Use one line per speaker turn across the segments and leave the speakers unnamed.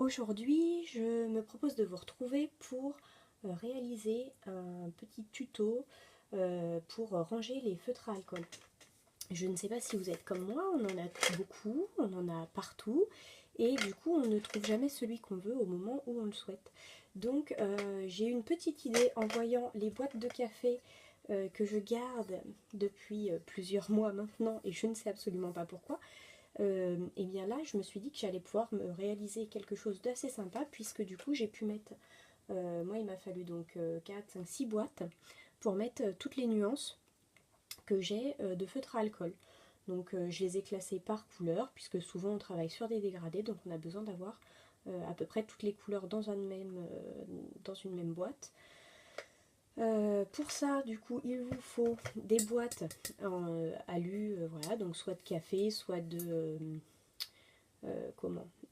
Aujourd'hui, je me propose de vous retrouver pour réaliser un petit tuto pour ranger les feutres à alcool. Je ne sais pas si vous êtes comme moi, on en a beaucoup, on en a partout, et du coup on ne trouve jamais celui qu'on veut au moment où on le souhaite. Donc j'ai une petite idée en voyant les boîtes de café que je garde depuis plusieurs mois maintenant, et je ne sais absolument pas pourquoi. Et bien là je me suis dit que j'allais pouvoir me réaliser quelque chose d'assez sympa, puisque du coup j'ai pu mettre, moi il m'a fallu donc 4, 5, 6 boîtes pour mettre toutes les nuances que j'ai de feutre à alcool. Donc je les ai classées par couleur, puisque souvent on travaille sur des dégradés, donc on a besoin d'avoir à peu près toutes les couleurs dans une même boîte. Pour ça, du coup, il vous faut des boîtes en alu, voilà, donc soit de café, soit de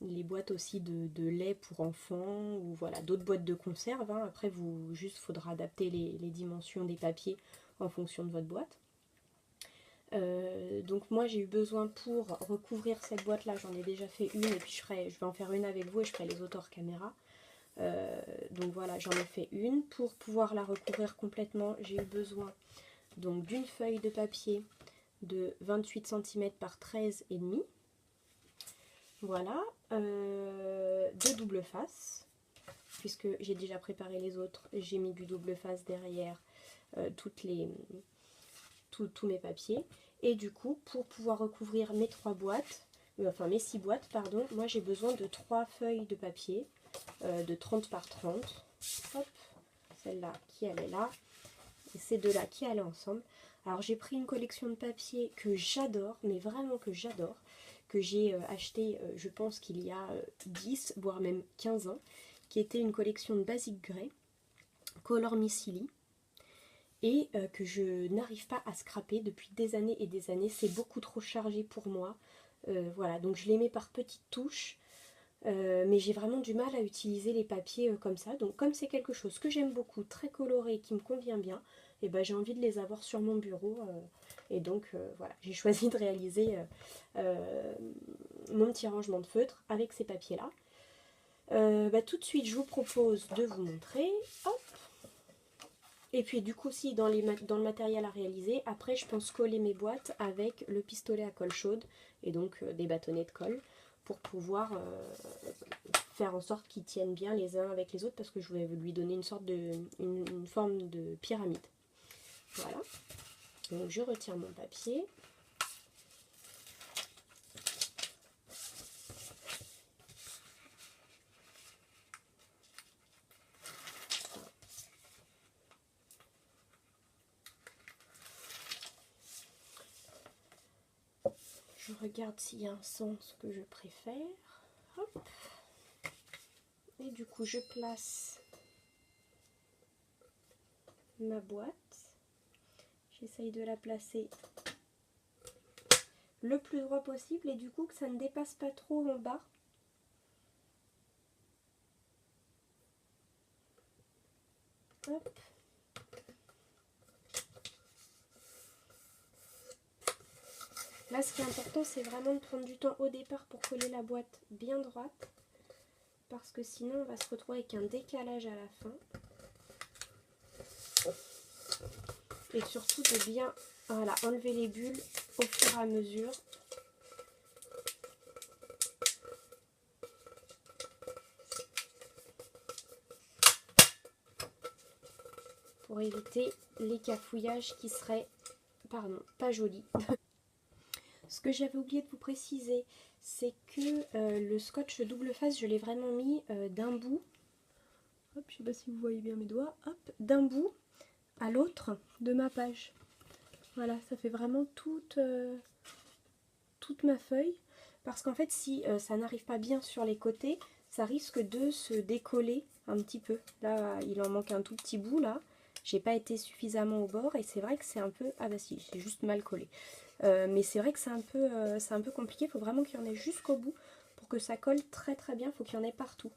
les boîtes aussi de lait pour enfants, ou voilà, d'autres boîtes de conserve, hein. Après, juste faudra adapter les dimensions des papiers en fonction de votre boîte. Donc moi j'ai eu besoin, pour recouvrir cette boîte là, j'en ai déjà fait une, et puis je vais en faire une avec vous et je ferai les autres hors caméra. Donc voilà, j'en ai fait une. Pour pouvoir la recouvrir complètement, j'ai eu besoin donc d'une feuille de papier de 28 cm par 13,5. Voilà, de double face, puisque j'ai déjà préparé les autres, j'ai mis du double face derrière tous mes papiers. Et du coup, pour pouvoir recouvrir mes 3 boîtes, enfin mes 6 boîtes, pardon, moi j'ai besoin de 3 feuilles de papier de 30 par 30. Hop, celle-là qui allait là, et ces deux-là qui allaient ensemble. Alors j'ai pris une collection de papier que j'adore, mais vraiment que j'adore, que j'ai acheté, je pense qu'il y a 10, voire même 15 ans, qui était une collection de Basic Grey, Color Missili, et que je n'arrive pas à scraper depuis des années et des années. C'est beaucoup trop chargé pour moi. Voilà, donc je les mets par petites touches. Mais j'ai vraiment du mal à utiliser les papiers comme ça. Donc comme c'est quelque chose que j'aime beaucoup, très coloré, qui me convient bien, et ben j'ai envie de les avoir sur mon bureau. Et donc voilà, j'ai choisi de réaliser mon petit rangement de feutres avec ces papiers-là. Tout de suite, je vous propose de vous montrer. Hop. Et puis du coup, si dans le matériel à réaliser, après je pense coller mes boîtes avec le pistolet à colle chaude et donc des bâtonnets de colle pour pouvoir faire en sorte qu'ils tiennent bien les uns avec les autres, parce que je vais lui donner une forme de pyramide. Voilà. Donc je retire mon papier. Je regarde s'il y a un sens que je préfère. Hop. Et du coup, je place ma boîte. J'essaye de la placer le plus droit possible, et du coup que ça ne dépasse pas trop en bas. Hop. Là, ce qui est important, c'est vraiment de prendre du temps au départ pour coller la boîte bien droite, parce que sinon on va se retrouver avec un décalage à la fin. Et surtout de bien enlever les bulles au fur et à mesure. Pour éviter les cafouillages qui seraient, pas jolis. Ce que j'avais oublié de vous préciser, c'est que le scotch double face, je l'ai vraiment mis d'un bout. Hop, je sais pas si vous voyez bien mes doigts. Hop, d'un bout à l'autre de ma page. Voilà, ça fait vraiment toute ma feuille. Parce qu'en fait, si ça n'arrive pas bien sur les côtés, ça risque de se décoller un petit peu. Là, il en manque un tout petit bout, là. J'ai pas été suffisamment au bord, et c'est vrai que c'est un peu... Ah bah si, c'est juste mal collé. Mais c'est vrai que c'est un peu compliqué. Il faut vraiment qu'il y en ait jusqu'au bout pour que ça colle très très bien. Il faut qu'il y en ait partout.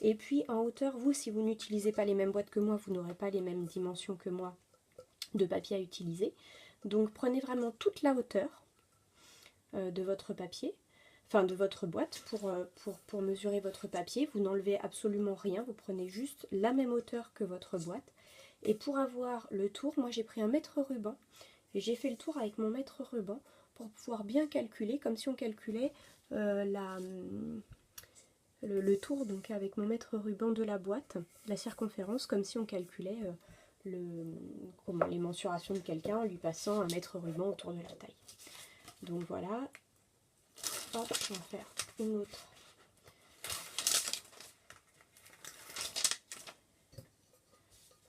Et puis en hauteur, vous, si vous n'utilisez pas les mêmes boîtes que moi, vous n'aurez pas les mêmes dimensions que moi de papier à utiliser. Donc prenez vraiment toute la hauteur de votre papier. enfin de votre boîte pour mesurer votre papier. Vous n'enlevez absolument rien, vous prenez juste la même hauteur que votre boîte. Et pour avoir le tour, moi j'ai pris un mètre ruban et j'ai fait le tour avec mon mètre ruban pour pouvoir bien calculer, comme si on calculait le tour, donc avec mon mètre ruban de la boîte, la circonférence, comme si on calculait les mensurations de quelqu'un en lui passant un mètre ruban autour de la taille. Donc voilà. Hop, on va faire une autre.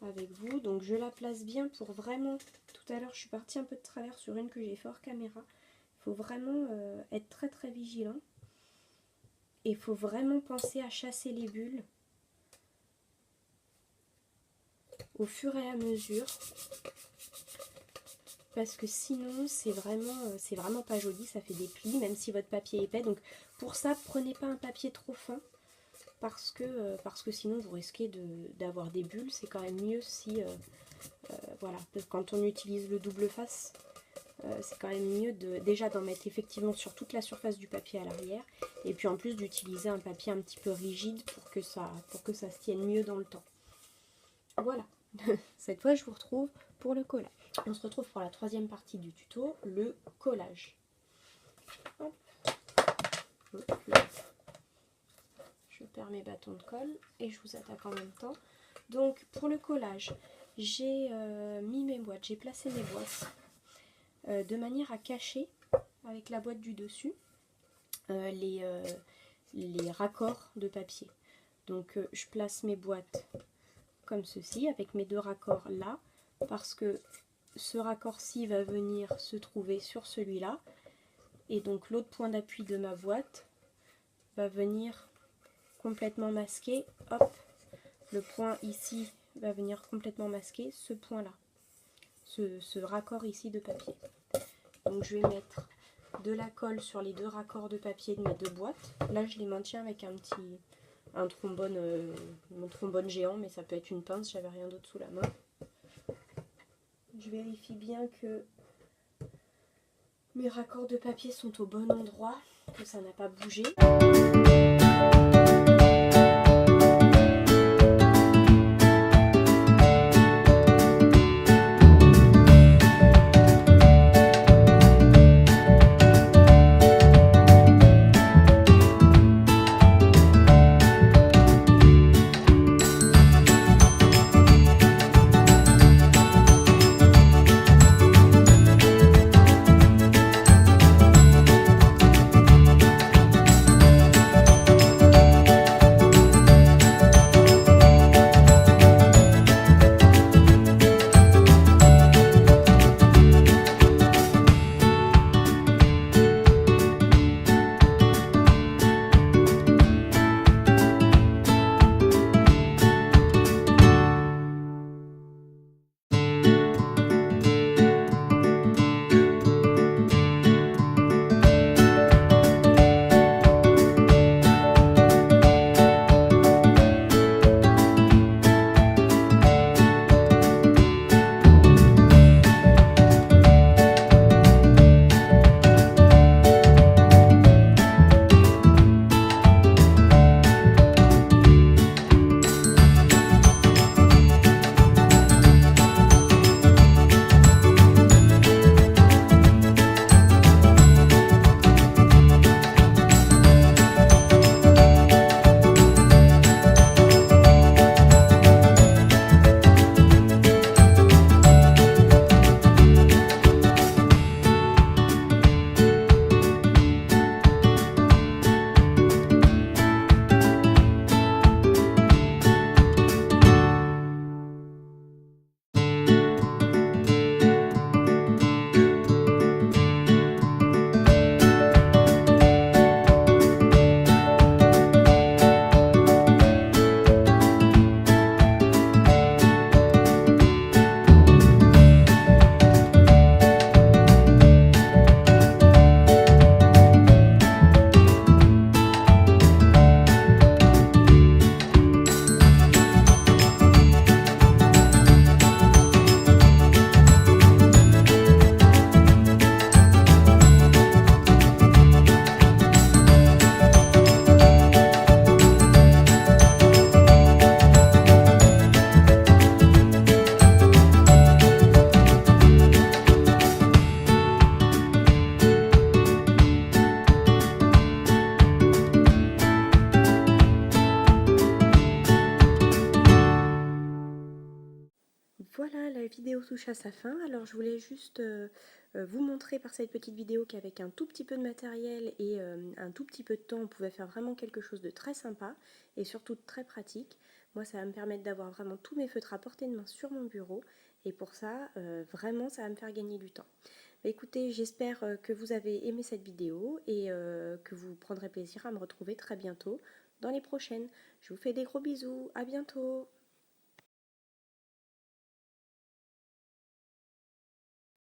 Avec vous, donc je la place bien pour vraiment, tout à l'heure je suis partie un peu de travers sur une que j'ai fait hors caméra, il faut vraiment être très très vigilant et il faut vraiment penser à chasser les bulles au fur et à mesure parce que sinon c'est vraiment pas joli, ça fait des plis même si votre papier est épais. Donc pour ça prenez pas un papier trop fin parce que sinon vous risquez d'avoir des bulles. C'est quand même mieux si voilà, quand on utilise le double face, c'est quand même mieux déjà d'en mettre effectivement sur toute la surface du papier à l'arrière et puis en plus d'utiliser un papier un petit peu rigide pour que ça se tienne mieux dans le temps. Voilà. Cette fois je vous retrouve pour le collage. On se retrouve pour la troisième partie du tuto, le collage. Hop. Hop. Je perds mes bâtons de colle et je vous attaque en même temps. Donc pour le collage, j'ai mis mes boîtes, j'ai placé mes boîtes de manière à cacher avec la boîte du dessus les raccords de papier. Donc je place mes boîtes comme ceci avec mes deux raccords là parce que ce raccord-ci va venir se trouver sur celui-là et donc l'autre point d'appui de ma boîte va venir complètement masquer, hop, le point ici va venir complètement masquer ce point là, ce raccord ici de papier. Donc je vais mettre de la colle sur les deux raccords de papier de mes deux boîtes. Là je les maintiens avec un trombone, mon trombone géant, mais ça peut être une pince, j'avais rien d'autre sous la main. Je vérifie bien que mes raccords de papier sont au bon endroit, que ça n'a pas bougé. touche à sa fin. Alors je voulais juste vous montrer par cette petite vidéo qu'avec un tout petit peu de matériel et un tout petit peu de temps, on pouvait faire vraiment quelque chose de très sympa et surtout de très pratique. Moi, ça va me permettre d'avoir vraiment tous mes feutres à portée de main sur mon bureau et pour ça, vraiment, ça va me faire gagner du temps. Bah, écoutez, j'espère que vous avez aimé cette vidéo et que vous prendrez plaisir à me retrouver très bientôt dans les prochaines. Je vous fais des gros bisous, à bientôt!